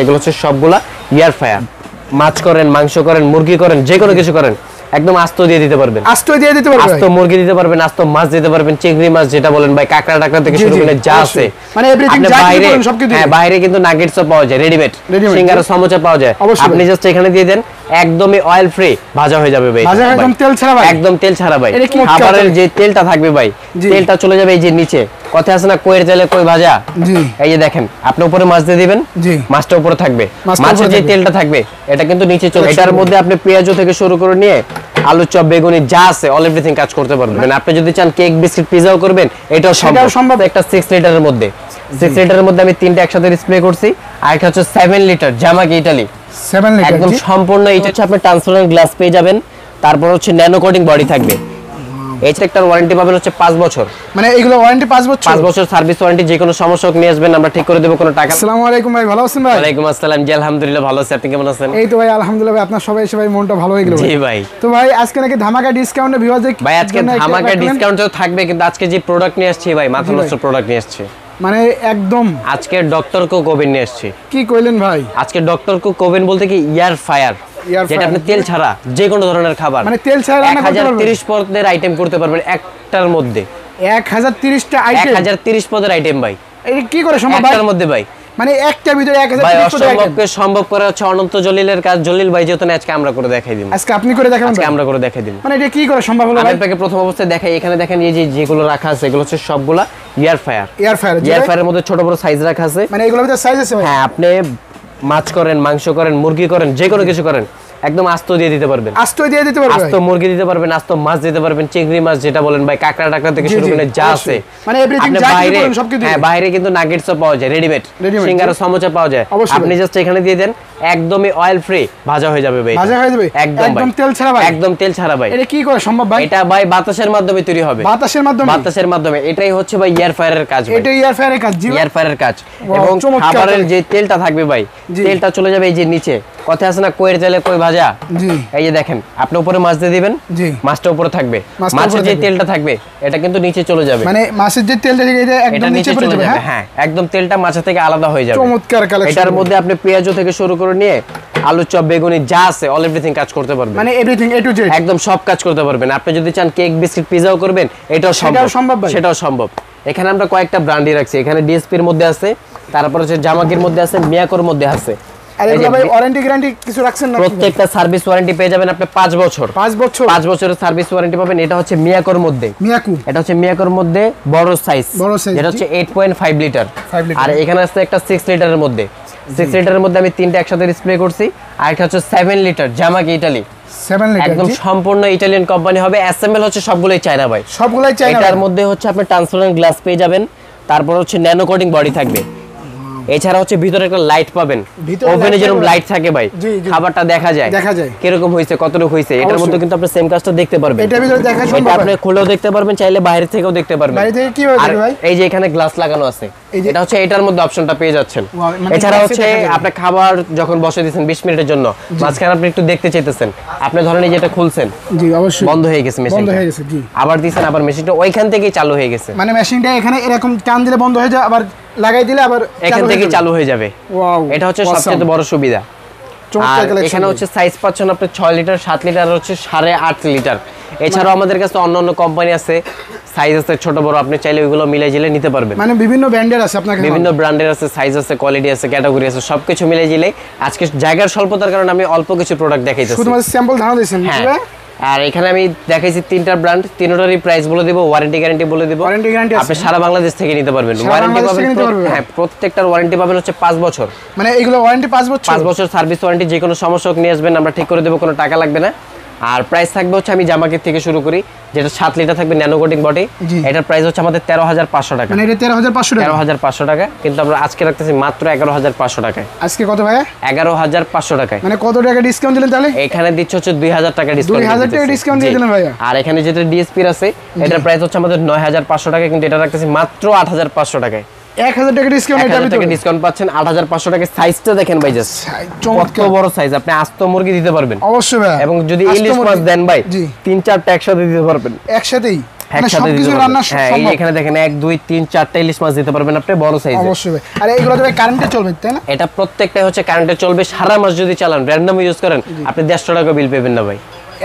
এগুলো হচ্ছে সবগুলা এয়ার ফায়ার। মাছ করেন, মাংস করেন, মুরগি করেন, যে কোনো কিছু করেন একদম আস্ত দিয়ে দিতে পারবেন। আস্ত দিয়ে দিতে পারবেন, আস্ত মুরগি দিতে পারবেন, আস্ত মাছ দিতে পারবেন, চিংড়ি মাছ যেটা বলেন ভাই, কাঁকড়া টাকড়া থেকে শুরু করে যা আছে মানে এভরিথিং যা বাইরে, বলেন সবকিছু। হ্যাঁ বাইরে কিন্তু নাগেটসও পাওয়া যায় রেডিমেড, সিঙ্গারা সমোসা পাওয়া যায়, আপনি জাস্ট এখানে দিয়ে দেন, একদমই অয়েল ফ্রি ভাজা হয়ে যাবে ভাই। ভাজা একদম তেল ছাড়া ভাই, একদম তেল ছাড়া ভাই। খাবারের যে তেলটা থাকবে ভাই, তেলটা চলে যাবে এই যে নিচে, কথা আছে না কইয়ের তেলে কই ভাজা, জি এই যে দেখেন আপনি উপরে মাছ দিয়ে দিবেন, মাছটা উপরে থাকবে, মাছের যে তেলটা থাকবে এটা কিন্তু নিচে চলে, এটার মধ্যে আপনি পেঁয়াজও থেকে শুরু করে নিয়ে আলু চপ বেগুনি যা আছে অল এভরিথিং কাজ করতে পারবেন। আপনি যদি চান কেক বিস্কিট পিজাও করবেন এটাও সম্ভব। একটা 6 লিটারের মধ্যে, 6 লিটারের মধ্যে আমি তিনটা একসাথে ডিসপ্লে করছি, আর একটা হচ্ছে 7 লিটার জামাকি ইতালি 7 লিটার একদম সম্পূর্ণ। এটা হচ্ছে আপনি ট্রান্সপারেন্ট গ্লাস পেয়ে যাবেন, তারপর হচ্ছে ন্যানো কোটিং বডি থাকবে। এইটার ওয়ারেন্টি পাবেন হচ্ছে 5 বছর, মানে এগুলো ওয়ারেন্টি 5 বছর, 5 বছর সার্ভিস ওয়ারেন্টি, যে কোনো সমস্যা নিয়ে আসবেন আমরা ঠিক করে দেব, কোনো টাকা। আসসালামু আলাইকুম ভাই, ভালো আছেন ভাই? ওয়ালাইকুম আসসালাম, জি আলহামদুলিল্লাহ ভালো আছি, আপনি কেমন আছেন? এই তো ভাই আলহামদুলিল্লাহ ভাই, আপনার সবাই মনটা ভালো হয়ে গেল জি ভাই। তো ভাই আজকে নাকি ধামাকা ডিসকাউন্টে ভিউয়ারদের ভাই আজকে ধামাকা ডিসকাউন্ট তো থাকবে, কিন্তু আজকে যে প্রোডাক্ট নিয়ে আসছি ভাই মাথা নষ্ট প্রোডাক্ট নিয়ে আসছি, মানে একদম আজকে ডক্টর কো কোবিন নিয়ে আসছি। কি কইলেন ভাই? আজকে ডক্টর কো কোবিন বলতে কি এয়ার ফায়ার, যেটা আপনি তেল ছাড়া যে কোনো ধরনের খাবার, মানে তেল ছাড়া রান্না করতে পারবেন, 1030 পদের আইটেম করতে পারবেন একটার মধ্যে, 1030টা আইটেম, 1030 পদের আইটেম ভাই। এই কি করে সম্ভব ভাই? একটার মধ্যে ভাই, মানে একটার ভিতরে 1030 ভাই পদের আইটেম। অসম্ভবকে সম্ভব করা হচ্ছে অনন্ত জলিলের কাজ। জলিল ভাই যেহেতু আজকে আমরা করে দেখাই দিব, আজকে আপনি করে দেখাবেন, আজকে আমরা করে দেখাই দিব। মানে এটা কি করে সম্ভব হলো আমি ভাই? আপনাকে প্রথম অবস্থায় দেখাই, এখানে দেখেন এই যে যেগুলো রাখা আছে এগুলো হচ্ছে সবগুলা এয়ার ফায়ার। এয়ার ফায়ারের মধ্যে ছোট বড় সাইজ রাখা আছে, মানে এগুলোর ভিতরে সাইজ আছে ভাই? হ্যাঁ আপনি মাছ করেন, মাংস করেন, মুরগি করেন, যে কোনো কিছু করেন একদম আস্ত দিয়ে দিতে পারবেন, আস্ত দিয়ে দিতে পারবেন, আস্ত মুরগি দিতে পারবেন, আস্ত মাছ দিতে পারবেন, চিংড়ি মাছ যেটা বলেন ভাই, কাঁকড়া টাকড়া থেকে শুরু করে যা আছে মানে এভরিথিং যা বলেন সবকিছু। হ্যাঁ বাইরে কিন্তু নাগেটসও পাওয়া যায় রেডিমেড, সিঙ্গারা সমোসা পাওয়া যায়, আপনি জাস্ট এখানে দিয়ে দেন, একদমই অয়েল ফ্রি ভাজা হয়ে যাবে ভাই, ভাজা হয়ে যাবে একদম তেল ছাড়া ভাই, একদম তেল ছাড়া ভাই। এটা কি করে সম্ভব ভাই? এটা ভাই বাতাসের মাধ্যমে তৈরি হবে, বাতাসের মাধ্যমে, বাতাসের মাধ্যমে, এটাই হচ্ছে ভাই এয়ার ফায়ারের কাজ ভাই, এটা এয়ার ফায়ারের কাজ, জি এয়ার ফায়ারের কাজ। এবং খাবারের যে তেলটা থাকবে ভাই, তেলটা চলে যাবে এই যে নিচে, কথা আছে না কইয়ের তেলে কই ভাজা, জি এই যে দেখেন আপনি উপরে মাছ দিয়ে দিবেন, মাছটা উপরে থাকবে, মাছের যে তেলটা থাকবে এটা কিন্তু নিচে চলে যাবে, মানে মাছের যে তেলটা এটা একদম নিচে পড়ে যাবে, হ্যাঁ একদম তেলটা মাছ থেকে আলাদা হয়ে যাবে। চমৎকার কালেকশন। এটার মধ্যে আপনি পেঁয়াজও থেকে শুরু করে নিয়ে আলু চপ বেগুনি যা আছে অল এভরিথিং কাজ করতে পারবেন, মানে এভরিথিং এ টু জেড একদম সব কাজ করতে পারবেন। আপনি যদি চান কেক বিস্কিট পিজাও করবেন এটাও সম্ভব, সেটাও সম্ভব। এখানে আমরা কয়েকটা ব্র্যান্ডই রাখছি, এখানে ডিএসপির মধ্যে আছে, তারপর হচ্ছে জামাকির মধ্যে আছে, মিয়াকোর মধ্যে আছে। আর এগুলো ভাই ওয়ারেন্টি গ্যারান্টি কিছু রাখছেন না? প্রত্যেকটা সার্ভিস ওয়ারেন্টি পেয়ে যাবেন আপনি 5 বছর, 5 বছরের সার্ভিস ওয়ারেন্টি পাবেন। এটা হচ্ছে মিয়াকোর মধ্যে, এটা হচ্ছে মিয়াকোর মধ্যে বড় সাইজ, এটা হচ্ছে 8.5 লিটার, আর এখানে আছে একটা 6 লিটারের মধ্যে, 6 লিটারের মধ্যে আমি তিনটা একসাথে ডিসপ্লে করছি, আর একটা হচ্ছে 7 লিটার জামাকি ইতালি 7 লিটার, একদম সম্পূর্ণ ইতালিয়ান কোম্পানি হবে, অ্যাসেম্বল হচ্ছে সবগুলাই চায়না ভাই, সবগুলাই চায়না। এটার মধ্যে হচ্ছে আপনি ট্রান্সপারেন্ট গ্লাস পেয়ে যাবেন, তারপর হচ্ছে ন্যানো কোটিং বডি থাকবে, এছাড়া হচ্ছে ভিতরে একটা লাইট পাবেন, ওভেনে যেরকম লাইট থাকে ভাই, খাবারটা দেখা যায় কিরকম হইছে কতটুকু হইছে, এটার মধ্যে কিন্তু আপনি সেম কাজটা দেখতে পারবেন, এটার ভিতরে দেখা সম্ভব, এটা আপনি খুলেও দেখতে পারবেন, চাইলে বাইরে থেকেও দেখতে পারবেন। বাইরে থেকে কি হবে ভাই? এই যে এখানে গ্লাস লাগানো আছে, এটা হচ্ছে এটার মধ্যে অপশনটা পেয়ে যাচ্ছেন। এছাড়া হচ্ছে আপনি খাবার যখন বসে দিয়েছেন 20 মিনিটের জন্য, মাঝখানে আপনি একটু দেখতে চাইতেছেন, আপনি ধরেন এই যেটা খুলছেন, জি অবশ্যই বন্ধ হয়ে গেছে মেশিন, বন্ধ হয়ে গেছে, জি আবার দিয়েছেন, আবার মেশিনটা ওইখান থেকেই চালু হয়ে গেছে, মানে মেশিনটা এখানে এরকম টান দিলে বন্ধ হয়ে যায়, আবার লাগাই দিলে আবার এখান থেকে চালু হয়ে যাবে। ওয়াও, এটা হচ্ছে সবচেয়ে বড় সুবিধা। আর এখানে হচ্ছে সাইজ পাচ্ছেন আপনি 6 লিটার, 7 লিটার, হচ্ছে 8.5 লিটার। এছাড়াও আমাদের কাছে অন্য কোম্পানি আছে, সাইজ আছে ছোট বড়, আপনি চাইলে ওইগুলো মিলাই জিলে নিতে পারবেন, মানে বিভিন্ন ব্র্যান্ডের আছে, আপনার বিভিন্ন ব্র্যান্ডের আছে, সাইজ আছে, কোয়ালিটি আছে, ক্যাটাগরি আছে, সবকিছু মিলাই জিলে। আজকে জায়গার স্বল্পতার কারণে আমি অল্প কিছু প্রোডাক্ট দেখাইতেছি, শুধুমাত্র স্যাম্পল ধারণা দিয়েছেন। হ্যাঁ, আর এখানে আমি দেখাইছি তিনটা ব্র্যান্ড, তিনটারই প্রাইস বলে দিব, ওয়ারেন্টি গ্যারান্টি বলে দিব। ওয়ারেন্টি গ্যারান্টি আপনি সারা বাংলাদেশ থেকে নিতে পারবেন, ওয়ারেন্টি পাবেন, হ্যাঁ প্রত্যেকটার ওয়ারেন্টি পাবেন হচ্ছে 5 বছর, মানে এগুলো ওয়ারেন্টি 5 বছর, 5 বছর সার্ভিস ওয়ারেন্টি, যে কোনো সমস্যা নিয়ে আসবেন আমরা ঠিক করে দেব, কোনো টাকা লাগবে না। আর প্রাইস থাকবে হচ্ছে, আমি জামাকের থেকে শুরু করি, যেটা 7 লিটার থাকবে ন্যানো কোটিং বডি, এটার প্রাইস হচ্ছে আমাদের 13,500 টাকা, মানে এটা 13,500 টাকা, 13,500 টাকা, কিন্তু আমরা আজকে রাখতেছি মাত্র 11,500 টাকায়। আজকে কত ভাই? 11,500 টাকায়, মানে কত টাকা ডিসকাউন্ট দিলেন তাহলে? এখানে দিচ্ছে হচ্ছে 2,000 টাকা ডিসকাউন্ট, 2,000 টাকা ডিসকাউন্ট দিয়ে দিলেন ভাইয়া। আর এখানে যেটা ডিএসপি আছে এটার প্রাইস হচ্ছে আমাদের 9,500 টাকা, কিন্তু এটা রাখতেছি মাত্র 8,500 টাকায়, 1000 টাকা ডিসকাউন্ট, 1000 টাকা ডিসকাউন্ট পাচ্ছেন, 8,500 টাকা। সাইজটা দেখেন ভাই, জাস্ট কত বড় সাইজ, আপনি আস্ত মুরগি দিতে পারবেন অবশ্যই ভাই, এবং যদি ইলিশ মাছ দেন ভাই 3-4টা একসাথে দিতে পারবেন, একসাথেই মানে একসাথে সবকিছু দিতে রান্না পারবেন। হ্যাঁ, এই সম্ভব। এখানে দেখেন 1 2 3 4টা ইলিশ মাছ দিতে পারবেন আপনি বড় সাইজের। অবশ্যই ভাই। আর এইগুলো তো ভাই কারেন্টে চলবে তাই না? এটা প্রত্যেকটাই হচ্ছে কারেন্টে চলবে, সারা মাস যদি চালান র্যান্ডম ইউজ করেন আপনি 150 টাকা বিল পাবেন না ভাই।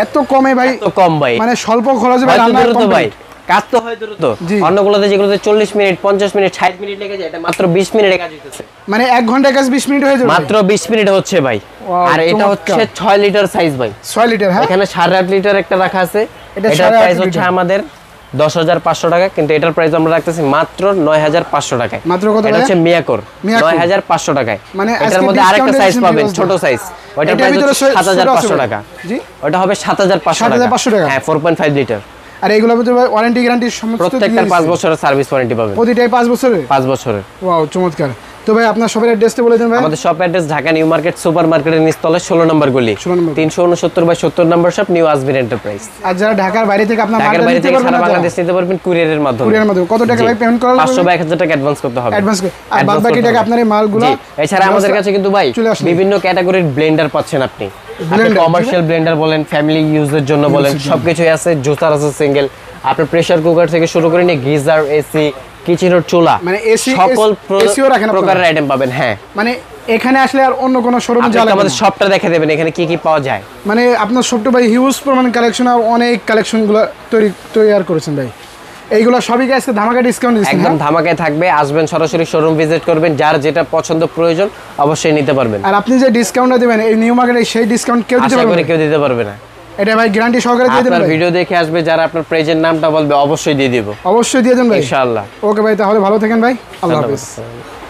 এত কমে ভাই? এত কম ভাই, মানে স্বল্প খরচে ভাই হয়তো রান্না দ্রুত ভাই, কমপ্লিট। কাজ তো হয় দ্রুত। জি। অন্যগুলোতে যেগুলোতে 40 মিনিট 50 মিনিট 60 মিনিট লেগে যায়, এটা মাত্র 20 মিনিটে কাজ হইতেছে। মানে 1 ঘন্টায় কাজ 20 মিনিট হয়ে যাবে? মাত্র 20 মিনিটে হচ্ছে ভাই। Wow, আর এটা চমৎকার। হচ্ছে 6 লিটার সাইজ ভাই। 6 লিটার? হ্যাঁ, এখানে 8.5 লিটার একটা রাখা আছে, এটা এটার 8.5 প্রাইস হচ্ছে লিটার। আমাদের 10,500 টাকা, কিন্তু এটার প্রাইস আমরা রাখতেছি মাত্র 9,500 টাকায়। মাত্র কত এটা ভাই? হচ্ছে মিয়াকোর, মিয়াকোর। 9,500 টাকায়। মানে এটার আজকে মধ্যে আরেকটা discount সাইজ দিয়েছেন পাবেন, viewers ছোট সাইজ, ওটার এটার প্রাইস ভিতরে হচ্ছে ছোট আছে 7,500 ভাই? টাকা। জি। ওটা হবে 7,500 টাকা। 7,500 টাকা। হ্যাঁ, 4.5 লিটার। আর এইগুলোর ভিতরে ভাই ওয়ারেন্টি গ্যারান্টি সমস্ত প্রত্যেকটার 5 বছরের সার্ভিস ওয়ারেন্টি পাবেন। প্রতিটাই 5 বছরের? 5 বছরের। ওয়াও, চমৎকার। তো ভাই আপনার শপের অ্যাড্রেসটা বলে দেন ভাই। আমাদের shop address Dhaka new market super মার্কেটের নিচতলা 16 নম্বর গলি, 16 নম্বর। 369/70 নম্বর শপ, নিউ আজমির এন্টারপ্রাইজ। আর যারা ঢাকার বাইরে থেকে আপনার ঢাকার মালটা বাইরে নিতে থেকে পারবেন সারা না বাংলাদেশ নিতে পারবেন কুরিয়ারের মাধ্যমে। কুরিয়ারের মাধ্যমে কত টাকা জি। ভাই পেমেন্ট করা 500 বা 1000 টাকা অ্যাডভান্স করতে হবে। অ্যাডভান্স করে আর Advance বাদ বাকি করতে টাকা হবে। আপনার এই মালগুলো জি। এছাড়া আমাদের কাছে কিন্তু ভাই চলে আসলে। বিভিন্ন ক্যাটাগরির ব্লেন্ডার পাচ্ছেন আপনি। আপনি Blender, কমার্শিয়াল ব্লেন্ডার বলেন, ফ্যামিলি ইউজের জন্য বলেন, সবকিছুই আছে। জুসার আছে সিঙ্গেল, আপনার প্রেসার কুকার থেকে শুরু করে নিয়ে গিজার, এসি, কিচেনের চুলা, মানে এসি সকল এসিও রাখেন আপনারা? প্রকারের আইটেম পাবেন। হ্যাঁ, মানে এখানে আসলে আর অন্য কোনো শোরুমে আপনি যাওয়া লাগবে আমাদের না। শপটা দেখে দেবেন এখানে কি কি পাওয়া যায়। মানে আপনার শপটা ভাই হিউজ পরিমাণ কালেকশন আর অনেক কালেকশনগুলো তৈরি করেছেন ভাই। এইগুলো সবই কি আজকে ধামাকা ডিসকাউন্ট দিচ্ছেন? একদম ধামাকায় থাকবে, আসবেন সরাসরি শোরুম ভিজিট করবেন, যার যেটা পছন্দ প্রয়োজন অবশ্যই নিতে পারবেন। আর আপনি যে ডিসকাউন্টটা দিবেন এই নিউ মার্কেটে সেই ডিসকাউন্ট কেউ দিতে আশা পারবে করি না? কেউ দিতে পারবে না। এটা ভাই গ্যারান্টি সহকারে দিয়ে দেবেন আপনার ভাই? ভিডিও দেখে আসবে যারা, আপনার পেজের নামটা বলবে, অবশ্যই দিয়ে দিব অবশ্যই দিয়ে দেন ভাই। ইনশাআল্লাহ। ওকে ভাই, তাহলে ভালো থাকেন ভাই। আল্লাহ হাফেজ। ধন্যবাদ।